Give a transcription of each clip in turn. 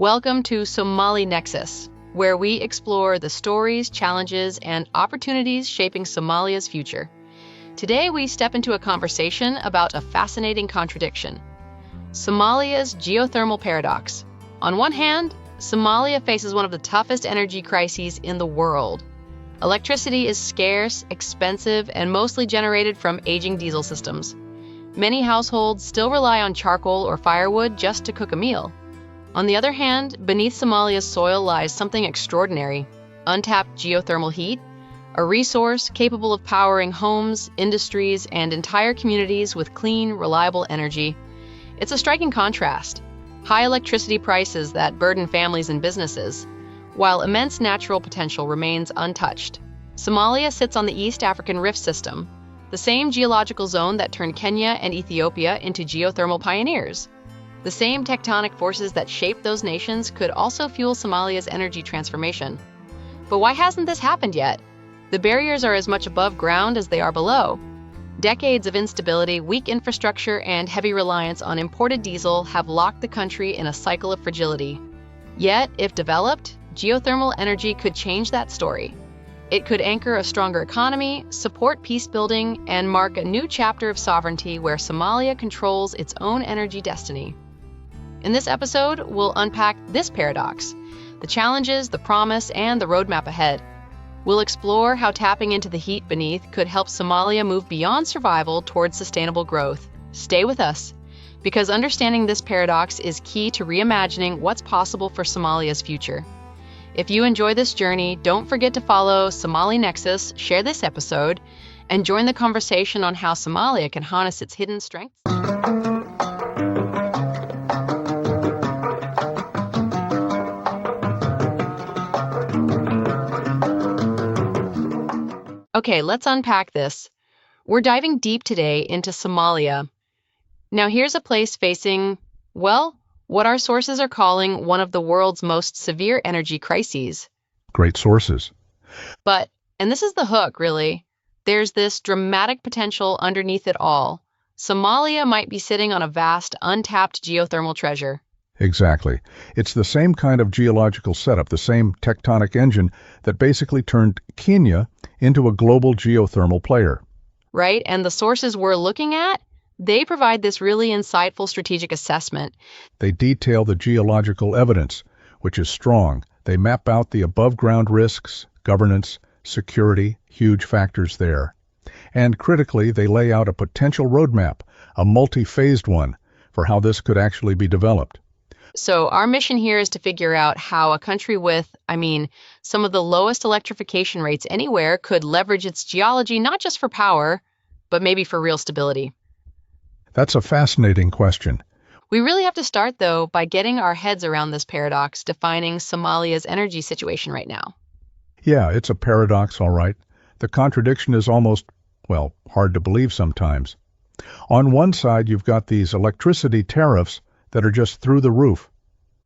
Welcome to Somali Nexus, where we explore the stories, challenges, and opportunities shaping Somalia's future. Today, we step into a conversation about a fascinating contradiction: Somalia's geothermal paradox. On one hand, Somalia faces one of the toughest energy crises in the world. Electricity is scarce, expensive, and mostly generated from aging diesel systems. Many households still rely on charcoal or firewood just to cook a meal. On the other hand, beneath Somalia's soil lies something extraordinary: untapped geothermal heat, a resource capable of powering homes, industries, and entire communities with clean, reliable energy. It's a striking contrast: high electricity prices that burden families and businesses, while immense natural potential remains untouched. Somalia sits on the East African Rift System, the same geological zone that turned Kenya and Ethiopia into geothermal pioneers. The same tectonic forces that shaped those nations could also fuel Somalia's energy transformation. But why hasn't this happened yet? The barriers are as much above ground as they are below. Decades of instability, weak infrastructure, and heavy reliance on imported diesel have locked the country in a cycle of fragility. Yet, if developed, geothermal energy could change that story. It could anchor a stronger economy, support peace building, and mark a new chapter of sovereignty where Somalia controls its own energy destiny. In this episode, we'll unpack this paradox: the challenges, the promise, and the roadmap ahead. We'll explore how tapping into the heat beneath could help Somalia move beyond survival towards sustainable growth. Stay with us, because understanding this paradox is key to reimagining what's possible for Somalia's future. If you enjoy this journey, don't forget to follow Somali Nexus, share this episode, and join the conversation on how Somalia can harness its hidden strengths. Okay, let's unpack this. We're diving deep today into Somalia. Now, here's a place facing, well, what our sources are calling one of the world's most severe energy crises. Great sources. But, and this is the hook, really, there's this dramatic potential underneath it all. Somalia might be sitting on a vast, untapped geothermal treasure. Exactly. It's the same kind of geological setup, the same tectonic engine that basically turned Kenya into a global geothermal player. Right? And the sources we're looking at, they provide this really insightful strategic assessment. They detail the geological evidence, which is strong. They map out the above-ground risks, governance, security, huge factors there. And critically, they lay out a potential roadmap, a multi-phased one, for how this could actually be developed. So our mission here is to figure out how a country with, some of the lowest electrification rates anywhere could leverage its geology not just for power, but maybe for real stability. That's a fascinating question. We really have to start, though, by getting our heads around this paradox defining Somalia's energy situation right now. Yeah, it's a paradox, all right. The contradiction is almost, hard to believe sometimes. On one side, you've got these electricity tariffs that are just through the roof.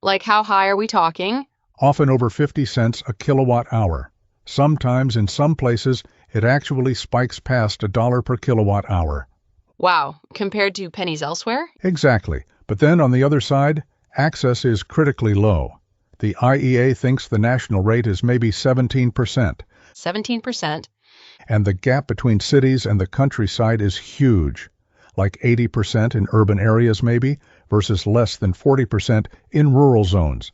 Like how high are we talking? Often over 50 cents a kilowatt hour. Sometimes, in some places, it actually spikes past $1 per kilowatt hour. Wow, compared to pennies elsewhere? Exactly. But then on the other side, access is critically low. The IEA thinks the national rate is maybe 17%. 17%? And the gap between cities and the countryside is huge, like 80% in urban areas maybe, versus less than 40% in rural zones.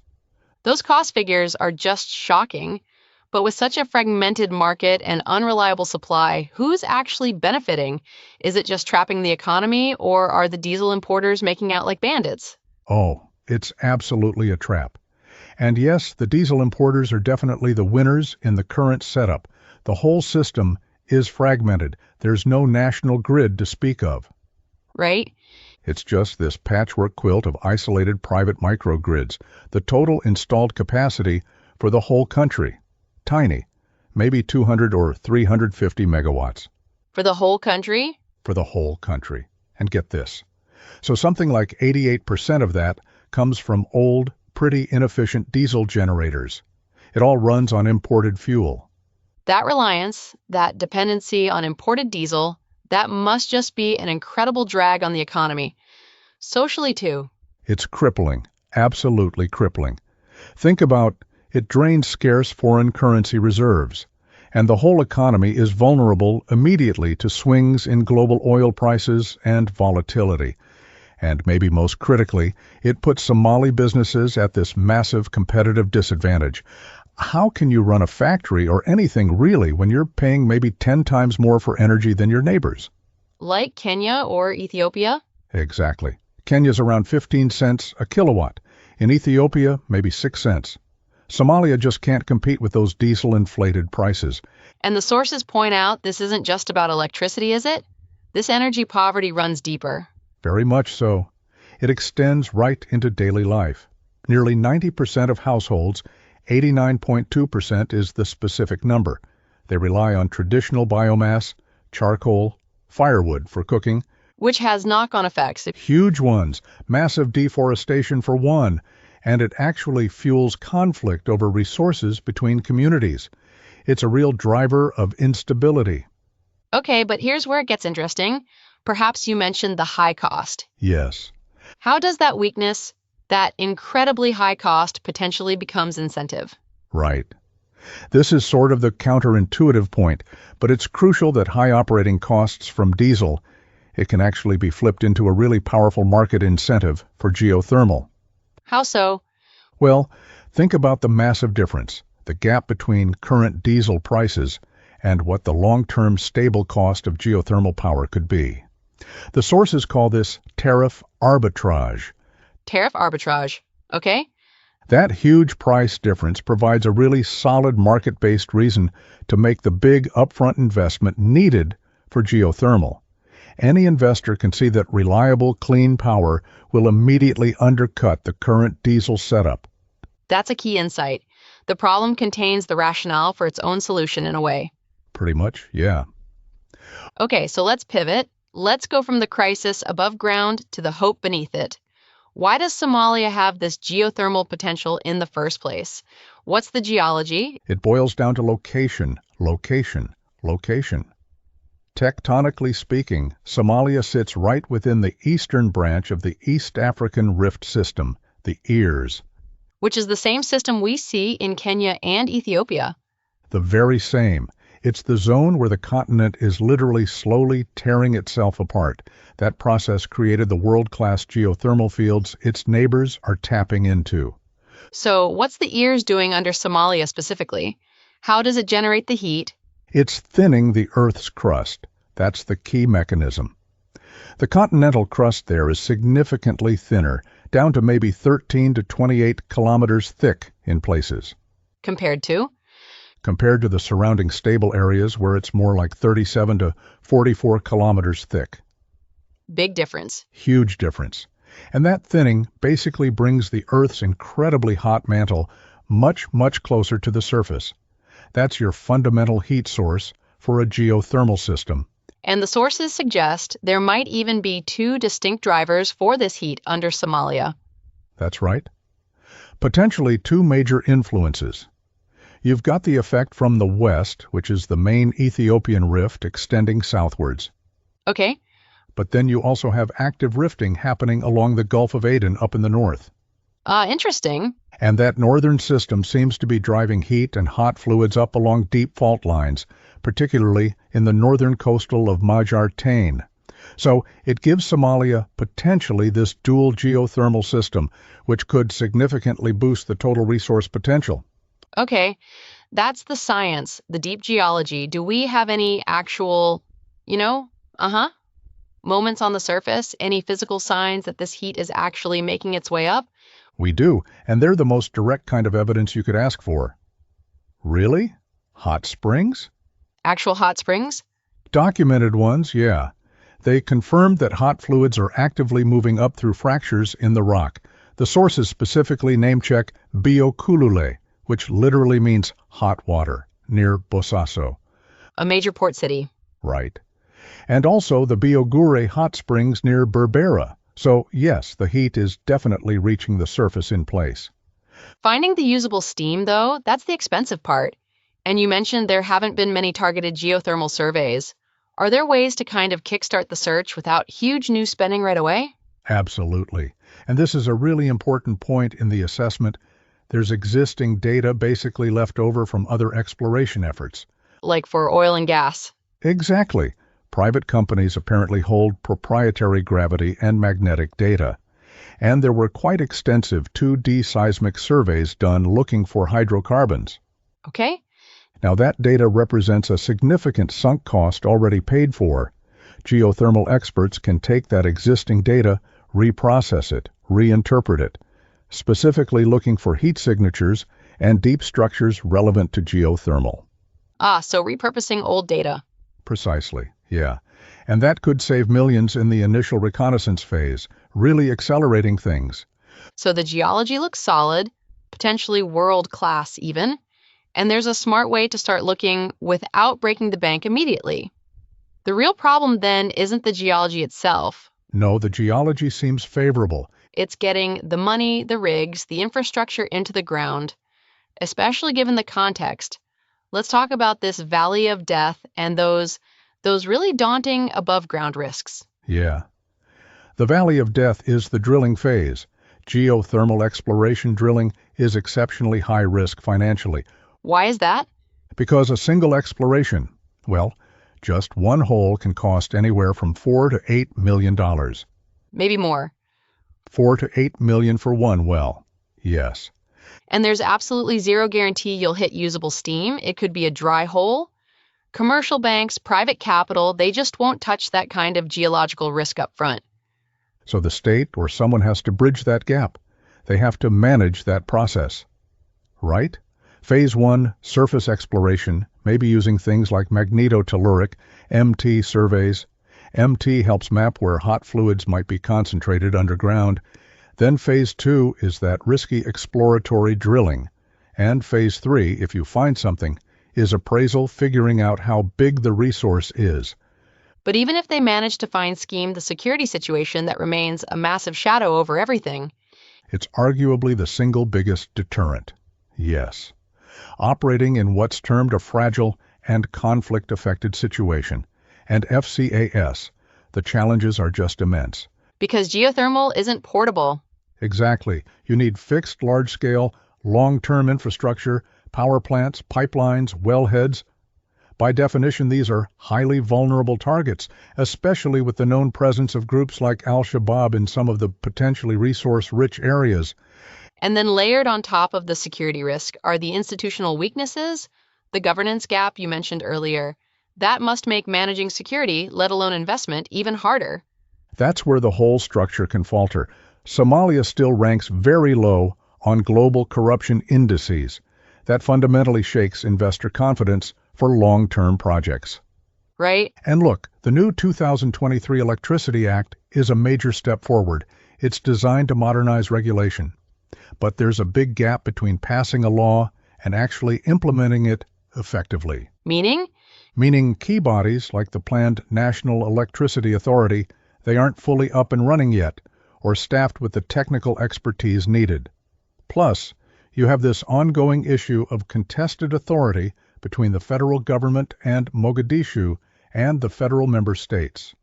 Those cost figures are just shocking. But with such a fragmented market and unreliable supply, who's actually benefiting? Is it just trapping the economy, or are the diesel importers making out like bandits? Oh, it's absolutely a trap. And yes, the diesel importers are definitely the winners in the current setup. The whole system is fragmented. There's no national grid to speak of. Right? It's just this patchwork quilt of isolated private microgrids. The total installed capacity for the whole country: tiny, maybe 200 or 350 megawatts. For the whole country? For the whole country. And get this. So something like 88% of that comes from old, pretty inefficient diesel generators. It all runs on imported fuel. That reliance, that dependency on imported diesel, that must just be an incredible drag on the economy. Socially, too. It's crippling, absolutely crippling. Think about it drains scarce foreign currency reserves, and the whole economy is vulnerable immediately to swings in global oil prices and volatility. And maybe most critically, it puts Somali businesses at this massive competitive disadvantage. How can you run a factory or anything really when you're paying maybe 10 times more for energy than your neighbors? Like Kenya or Ethiopia? Exactly. Kenya's around 15 cents a kilowatt. In Ethiopia, maybe 6 cents. Somalia just can't compete with those diesel-inflated prices. And the sources point out this isn't just about electricity, is it? This energy poverty runs deeper. Very much so. It extends right into daily life. Nearly 90% of households, 89.2% is the specific number. They rely on traditional biomass, charcoal, firewood for cooking. Which has knock-on effects. Huge ones, massive deforestation for one, and it actually fuels conflict over resources between communities. It's a real driver of instability. Okay, but here's where it gets interesting. Perhaps you mentioned the high cost. Yes. How does that weakness, that incredibly high cost, potentially becomes incentive? Right. This is sort of the counterintuitive point, but it's crucial that high operating costs from diesel, it can actually be flipped into a really powerful market incentive for geothermal. How so? Well, think about the massive difference, the gap between current diesel prices and what the long-term stable cost of geothermal power could be. The sources call this tariff arbitrage. Tariff arbitrage. Okay? That huge price difference provides a really solid market-based reason to make the big upfront investment needed for geothermal. Any investor can see that reliable, clean power will immediately undercut the current diesel setup. That's a key insight. The problem contains the rationale for its own solution in a way. Pretty much, yeah. Okay, so let's pivot. Let's go from the crisis above ground to the hope beneath it. Why does Somalia have this geothermal potential in the first place? What's the geology? It boils down to location, location, location. Tectonically speaking, Somalia sits right within the eastern branch of the East African Rift System, the EARS. Which is the same system we see in Kenya and Ethiopia. The very same. It's the zone where the continent is literally slowly tearing itself apart. That process created the world-class geothermal fields its neighbors are tapping into. So what's the EARS doing under Somalia specifically? How does it generate the heat? It's thinning the Earth's crust. That's the key mechanism. The continental crust there is significantly thinner, down to maybe 13 to 28 kilometers thick in places. Compared to the surrounding stable areas where it's more like 37 to 44 kilometers thick. Big difference. Huge difference. And that thinning basically brings the Earth's incredibly hot mantle much, much closer to the surface. That's your fundamental heat source for a geothermal system. And the sources suggest there might even be two distinct drivers for this heat under Somalia. That's right. Potentially two major influences. You've got the effect from the west, which is the main Ethiopian rift extending southwards. Okay. But then you also have active rifting happening along the Gulf of Aden up in the north. Interesting. And that northern system seems to be driving heat and hot fluids up along deep fault lines, particularly in the northern coastal of Majartain. So it gives Somalia potentially this dual geothermal system, which could significantly boost the total resource potential. Okay, that's the science, the deep geology. Do we have any actual, moments on the surface? Any physical signs that this heat is actually making its way up? We do, and they're the most direct kind of evidence you could ask for. Really? Hot springs? Actual hot springs? Documented ones, yeah. They confirmed that hot fluids are actively moving up through fractures in the rock. The sources specifically name-check Biokulule, which literally means hot water, near Bosaso. A major port city. Right. And also the Biogure hot springs near Berbera. So, yes, the heat is definitely reaching the surface in place. Finding the usable steam, though, that's the expensive part. And you mentioned there haven't been many targeted geothermal surveys. Are there ways to kind of kickstart the search without huge new spending right away? Absolutely. And this is a really important point in the assessment. There's existing data basically left over from other exploration efforts. Like for oil and gas. Exactly. Private companies apparently hold proprietary gravity and magnetic data. And there were quite extensive 2D seismic surveys done looking for hydrocarbons. Okay. Now that data represents a significant sunk cost already paid for. Geothermal experts can take that existing data, reprocess it, reinterpret it, specifically looking for heat signatures and deep structures relevant to geothermal. So repurposing old data. Precisely, yeah. And that could save millions in the initial reconnaissance phase, really accelerating things. So the geology looks solid, potentially world-class even, and there's a smart way to start looking without breaking the bank immediately. The real problem then isn't the geology itself. No, the geology seems favorable. It's getting the money, the rigs, the infrastructure into the ground, especially given the context. Let's talk about this valley of death and those really daunting above-ground risks. Yeah. The valley of death is the drilling phase. Geothermal exploration drilling is exceptionally high risk financially. Why is that? Because a single exploration, well, just one hole can cost anywhere from $4 to $8 million. Maybe more. 4 to 8 million for one well. Yes. And there's absolutely zero guarantee you'll hit usable steam. It could be a dry hole. Commercial banks, private capital, they just won't touch that kind of geological risk up front. So the state or someone has to bridge that gap. They have to manage that process. Right? Phase 1, surface exploration, maybe using things like magnetotelluric, MT surveys. MT helps map where hot fluids might be concentrated underground. Then Phase 2 is that risky exploratory drilling. And Phase 3, if you find something, is appraisal, figuring out how big the resource is. But even if they manage to find scheme the security situation that remains a massive shadow over everything. It's arguably the single biggest deterrent. Yes. Operating in what's termed a fragile and conflict-affected situation. And FCAS, the challenges are just immense. Because geothermal isn't portable. Exactly. You need fixed, large-scale, long-term infrastructure, power plants, pipelines, wellheads. By definition, these are highly vulnerable targets, especially with the known presence of groups like Al-Shabaab in some of the potentially resource-rich areas. And then layered on top of the security risk are the institutional weaknesses, the governance gap you mentioned earlier. That must make managing security, let alone investment, even harder. That's where the whole structure can falter. Somalia still ranks very low on global corruption indices. That fundamentally shakes investor confidence for long-term projects. Right? And look, the new 2023 Electricity Act is a major step forward. It's designed to modernize regulation. But there's a big gap between passing a law and actually implementing it effectively. Meaning? Meaning key bodies like the planned National Electricity Authority, they aren't fully up and running yet, or staffed with the technical expertise needed. Plus, you have this ongoing issue of contested authority between the federal government and Mogadishu and the federal member states.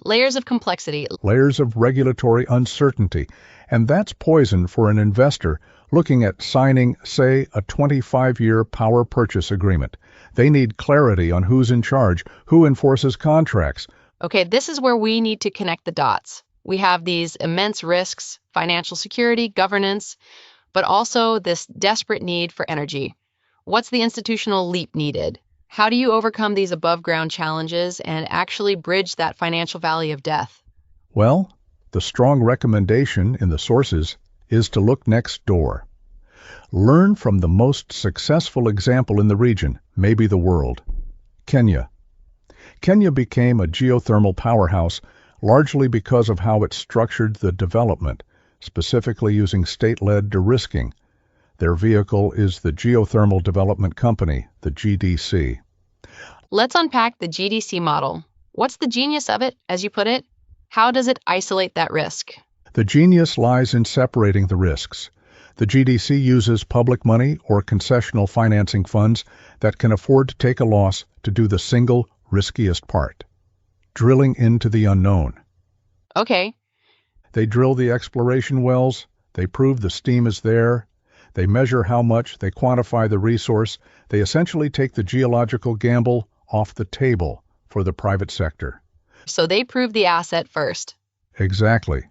Layers of complexity. Layers of regulatory uncertainty. And that's poison for an investor looking at signing, say, a 25-year power purchase agreement. They need clarity on who's in charge, who enforces contracts. Okay, this is where we need to connect the dots. We have these immense risks, financial security, governance, but also this desperate need for energy. What's the institutional leap needed? How do you overcome these above-ground challenges and actually bridge that financial valley of death? Well, the strong recommendation in the sources is to look next door. Learn from the most successful example in the region, maybe the world. Kenya. Kenya became a geothermal powerhouse largely because of how it structured the development, specifically using state-led de-risking. Their vehicle is the Geothermal Development Company, the GDC. Let's unpack the GDC model. What's the genius of it, as you put it? How does it isolate that risk? The genius lies in separating the risks. The GDC uses public money or concessional financing funds that can afford to take a loss to do the single riskiest part, drilling into the unknown. Okay. They drill the exploration wells, they prove the steam is there, They measure how much, they quantify the resource, they essentially take the geological gamble off the table for the private sector. So they prove the asset first. Exactly.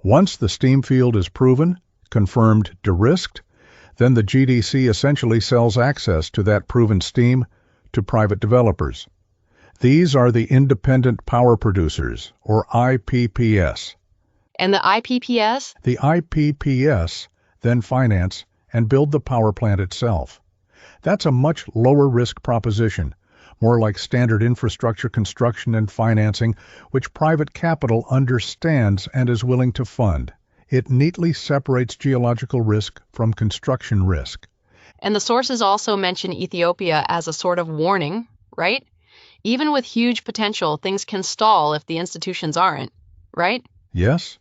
Once the steam field is proven, confirmed de-risked, then the GDC essentially sells access to that proven steam to private developers. These are the independent power producers, or IPPS. And the IPPS? The IPPS then finance and build the power plant itself. That's a much lower risk proposition, more like standard infrastructure construction and financing, which private capital understands and is willing to fund. It neatly separates geological risk from construction risk. And the sources also mention Ethiopia as a sort of warning, right? Even with huge potential, things can stall if the institutions aren't, right? Yes.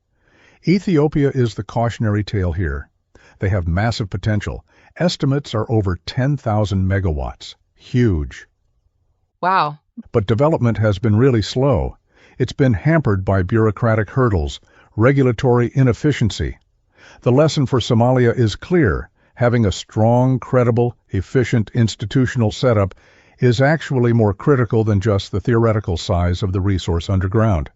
Ethiopia is the cautionary tale here. They have massive potential. Estimates are over 10,000 megawatts. Huge. Wow. But development has been really slow. It's been hampered by bureaucratic hurdles, regulatory inefficiency. The lesson for Somalia is clear. Having a strong, credible, efficient institutional setup is actually more critical than just the theoretical size of the resource underground.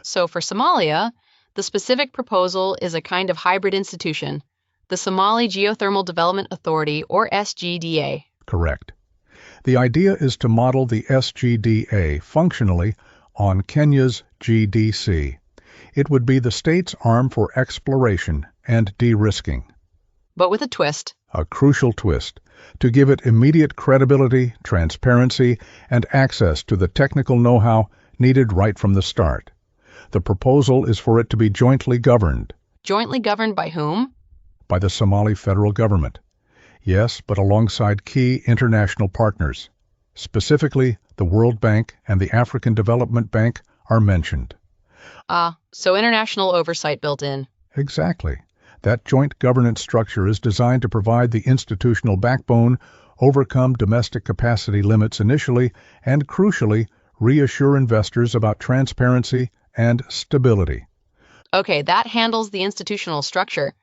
So for Somalia, the specific proposal is a kind of hybrid institution, the Somali Geothermal Development Authority, or SGDA. Correct. The idea is to model the SGDA functionally on Kenya's GDC. It would be the state's arm for exploration and de-risking. But with a twist. A crucial twist, to give it immediate credibility, transparency, and access to the technical know-how needed right from the start. The proposal is for it to be jointly governed. Jointly governed by whom? By the Somali federal government. Yes, but alongside key international partners. Specifically, the World Bank and the African Development Bank are mentioned. So international oversight built in. Exactly. That joint governance structure is designed to provide the institutional backbone, overcome domestic capacity limits initially, and crucially, reassure investors about transparency and stability. Okay, that handles the institutional structure.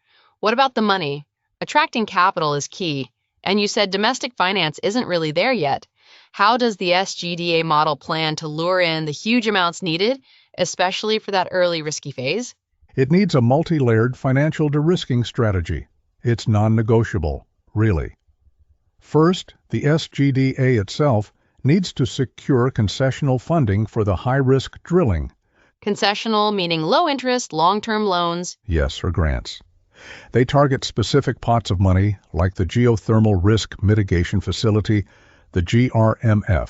What about the money? Attracting capital is key, and you said domestic finance isn't really there yet. How does the SGDA model plan to lure in the huge amounts needed, especially for that early risky phase? It needs a multi-layered financial de-risking strategy. It's non-negotiable, really. First, the SGDA itself needs to secure concessional funding for the high-risk drilling. Concessional meaning low interest, long-term loans. Yes, or grants. They target specific pots of money, like the Geothermal Risk Mitigation Facility, the GRMF.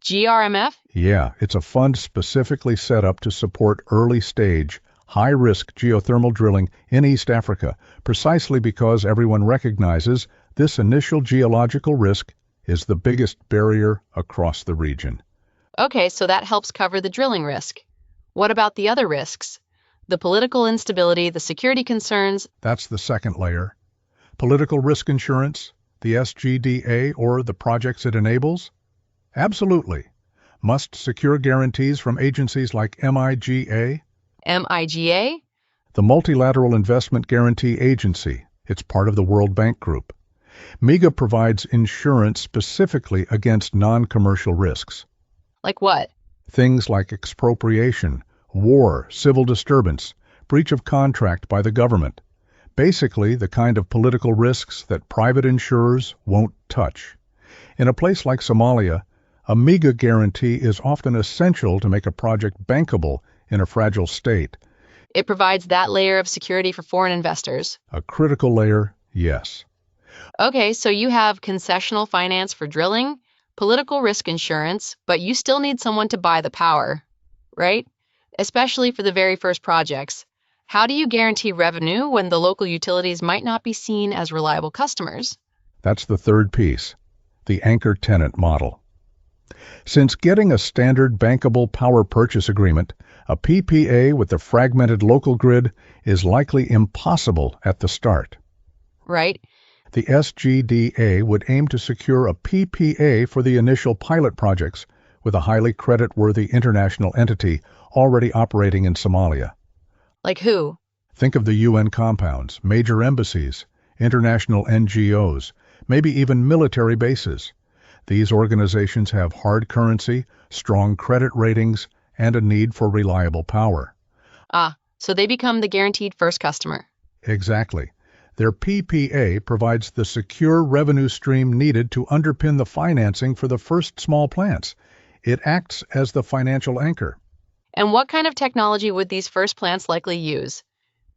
GRMF? Yeah, it's a fund specifically set up to support early-stage, high-risk geothermal drilling in East Africa, precisely because everyone recognizes this initial geological risk is the biggest barrier across the region. Okay, so that helps cover the drilling risk. What about the other risks? The political instability, the security concerns? That's the second layer. Political risk insurance, the SGDA, or the projects it enables? Absolutely. Must secure guarantees from agencies like MIGA. MIGA? The Multilateral Investment Guarantee Agency. It's part of the World Bank Group. MIGA provides insurance specifically against non-commercial risks. Like what? Things like expropriation, war, civil disturbance, breach of contract by the government. Basically, the kind of political risks that private insurers won't touch. In a place like Somalia, a MIGA guarantee is often essential to make a project bankable in a fragile state. It provides that layer of security for foreign investors. A critical layer, yes. Okay, so you have concessional finance for drilling, political risk insurance, but you still need someone to buy the power, right? Especially for the very first projects. How do you guarantee revenue when the local utilities might not be seen as reliable customers? That's the third piece, the anchor tenant model. Since getting a standard bankable power purchase agreement, a PPA with the fragmented local grid is likely impossible at the start. Right. The SGDA would aim to secure a PPA for the initial pilot projects with a highly credit-worthy international entity already operating in Somalia. Like who? Think of the UN compounds, major embassies, international NGOs, maybe even military bases. These organizations have hard currency, strong credit ratings, and a need for reliable power. So they become the guaranteed first customer. Exactly. Their PPA provides the secure revenue stream needed to underpin the financing for the first small plants. It acts as the financial anchor. And what kind of technology would these first plants likely use?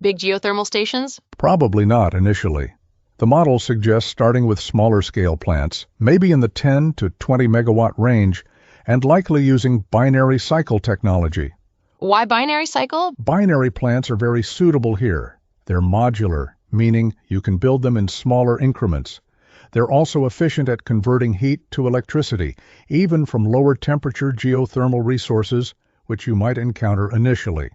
Big geothermal stations? Probably not initially. The model suggests starting with smaller scale plants, maybe in the 10 to 20 megawatt range, and likely using binary cycle technology. Why binary cycle? Binary plants are very suitable here. They're modular, meaning you can build them in smaller increments. They're also efficient at converting heat to electricity, even from lower temperature geothermal resources, which you might encounter initially.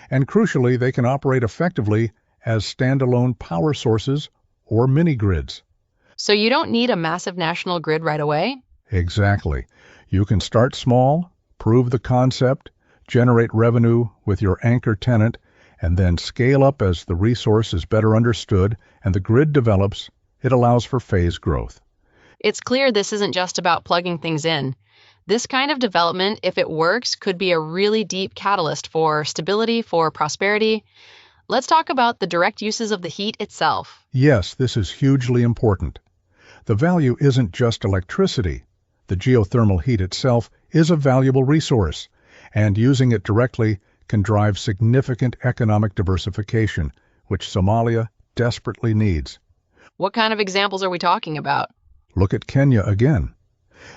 And crucially, they can operate effectively as standalone power sources or mini-grids. So you don't need a massive national grid right away? Exactly. You can start small, prove the concept, generate revenue with your anchor tenant, and then scale up as the resource is better understood and the grid develops. It allows for phased growth. It's clear this isn't just about plugging things in. This kind of development, if it works, could be a really deep catalyst for stability, for prosperity. Let's talk about the direct uses of the heat itself. Yes, this is hugely important. The value isn't just electricity. The geothermal heat itself is a valuable resource, and using it directly can drive significant economic diversification, which Somalia desperately needs. What kind of examples are we talking about? Look at Kenya again.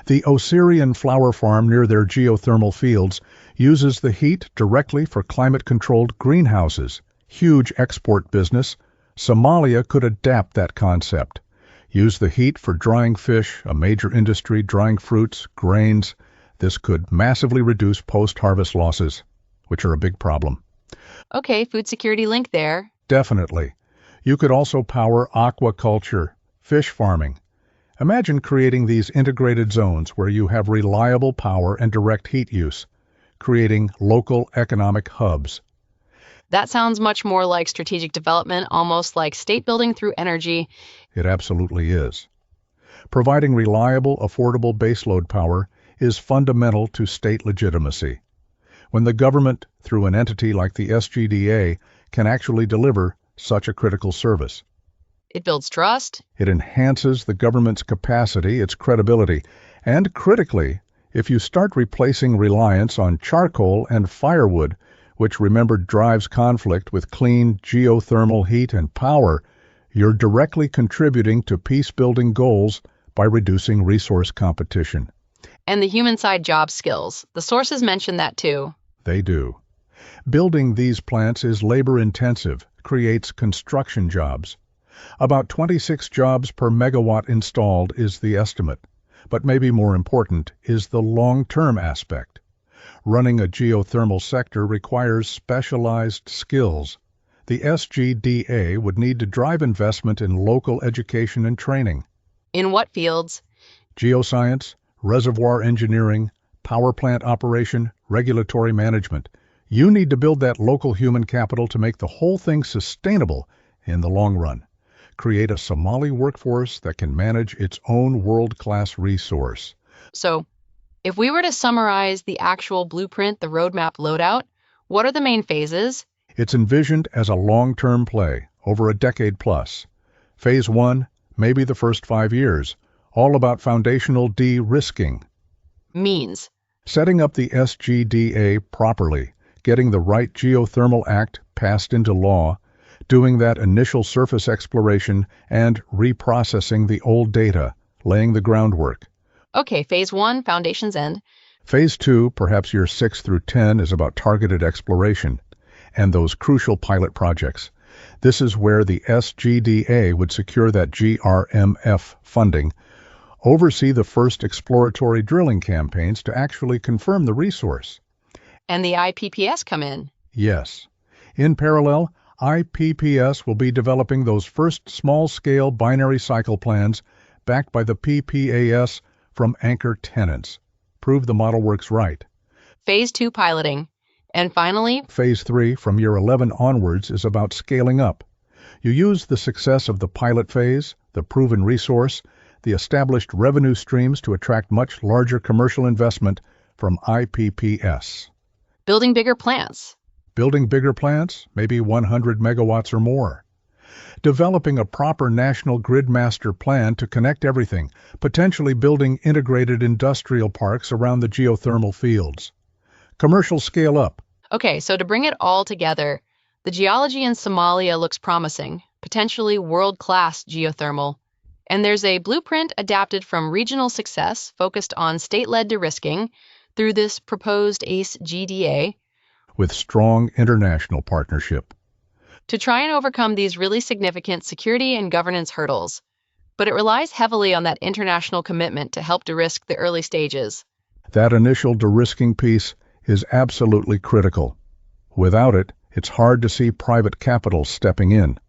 The Osirian flower farm near their geothermal fields uses the heat directly for climate-controlled greenhouses. Huge export business. Somalia could adapt that concept. Use the heat for drying fish, a major industry drying fruits, grains. This could massively reduce post-harvest losses, which are a big problem. Okay, food security link there. Definitely. You could also power aquaculture, fish farming. Imagine creating these integrated zones where you have reliable power and direct heat use, creating local economic hubs. That sounds much more like strategic development, almost like state building through energy. It absolutely is. Providing reliable, affordable baseload power is fundamental to state legitimacy. When the government, through an entity like the SGDA, can actually deliver such a critical service. It builds trust. It enhances the government's capacity, its credibility, and critically, if you start replacing reliance on charcoal and firewood, which remember drives conflict with clean geothermal heat and power, you're directly contributing to peace-building goals by reducing resource competition. And the human side job skills. The sources mention that too. They do. Building these plants is labor-intensive, creates construction jobs. About 26 jobs per megawatt installed is the estimate, but maybe more important is the long-term aspect. Running a geothermal sector requires specialized skills. The SGDA would need to drive investment in local education and training. In what fields? Geoscience, reservoir engineering, power plant operation, regulatory management. You need to build that local human capital to make the whole thing sustainable in the long run. Create a Somali workforce that can manage its own world-class resource. So, if we were to summarize the actual blueprint, the roadmap loadout, what are the main phases? It's envisioned as a long-term play, over a decade plus. Phase 1, maybe the first 5 years, all about foundational de-risking. Means? Setting up the SGDA properly, getting the right Geothermal Act passed into law, doing that initial surface exploration, and reprocessing the old data, laying the groundwork. Okay, phase 1, foundations end. Phase 2, perhaps year 6 through 10, is about targeted exploration and those crucial pilot projects. This is where the SGDA would secure that GRMF funding, oversee the first exploratory drilling campaigns to actually confirm the resource. And the IPPS come in? Yes. In parallel, IPPS will be developing those first small-scale binary cycle plans backed by the PPAS from anchor tenants. Prove the model works right. Phase 2 piloting. And finally, Phase 3, from year 11 onwards, is about scaling up. You use the success of the pilot phase, the proven resource, the established revenue streams to attract much larger commercial investment from IPPs. Building bigger plants. Building bigger plants, maybe 100 megawatts or more. Developing a proper national grid master plan to connect everything, potentially building integrated industrial parks around the geothermal fields. Commercial scale up. Okay, so to bring it all together, the geology in Somalia looks promising, potentially world-class geothermal. And there's a blueprint adapted from regional success focused on state-led de-risking through this proposed SGDA with strong international partnership to try and overcome these really significant security and governance hurdles. But it relies heavily on that international commitment to help de-risk the early stages. That initial de-risking piece is absolutely critical. Without it, it's hard to see private capital stepping in.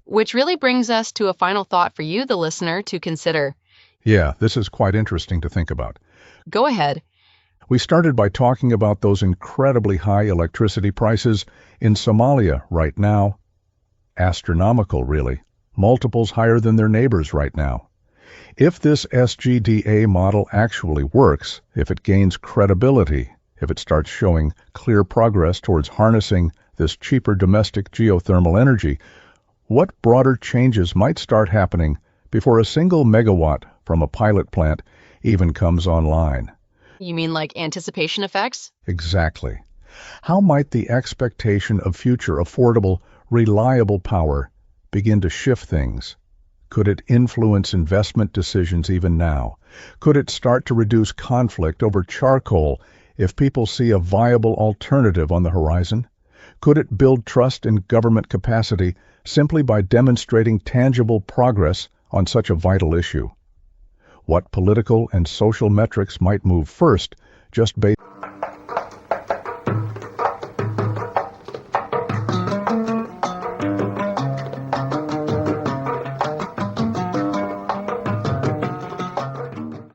Which really brings us to a final thought for you, the listener, to consider. Yeah, this is quite interesting to think about. Go ahead. We started by talking about those incredibly high electricity prices in Somalia right now. Astronomical, really. Multiples higher than their neighbors right now. If this SGDA model actually works, if it gains credibility, if it starts showing clear progress towards harnessing this cheaper domestic geothermal energy, what broader changes might start happening before a single megawatt from a pilot plant even comes online? You mean like anticipation effects? Exactly. How might the expectation of future affordable, reliable power begin to shift things? Could it influence investment decisions even now? Could it start to reduce conflict over charcoal if people see a viable alternative on the horizon? Could it build trust in government capacity simply by demonstrating tangible progress on such a vital issue? What political and social metrics might move first, just based